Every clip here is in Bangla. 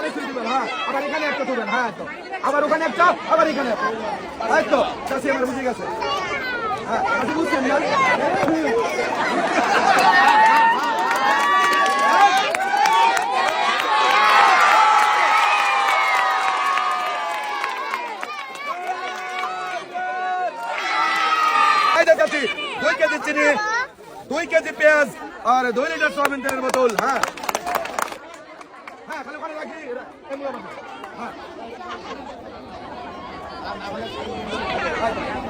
আবার একটু দিবেন, হ্যাঁ আবার এখানে একটা দিবেন, হ্যাঁ তো আবার ওখানে একটা, আবার এখানে একটা, এই তো চাষি আমার বুঝে গেছে, হ্যাঁ চাষি বুঝছেন না? চাষি 2 কেজি চিনি, 2 কেজি পেঁয়াজ আর 2 লিটার সয়াবিন তেলের বোতল, হ্যাঁ হ্যাঁ খালি ওখানে রাখি, হ্যাঁ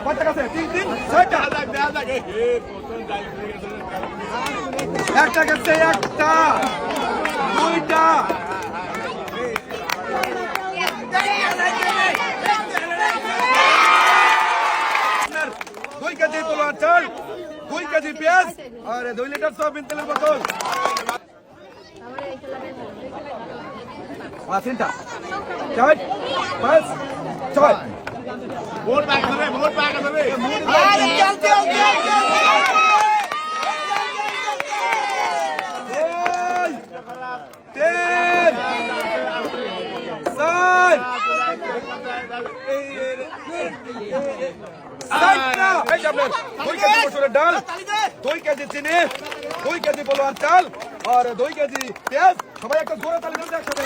কত টাকা আছে? 3 6টা একটা গেছে, একটা দুইটা দুই কেজি পোলার চাল, 2 কেজি পেঁয়াজ আর 2 লিটার সয়াবিন তেলের বোতল, 3টা 4 5 6 ভোট পাকা যাবে, ভোট পাকা যাবে। ডাল, 2 কেজি চিনি, 2 কেজি পোলার চাল আর 2 কেজি পেঁয়াজ, সবাই একটা ঘোরা তালি একসাথে।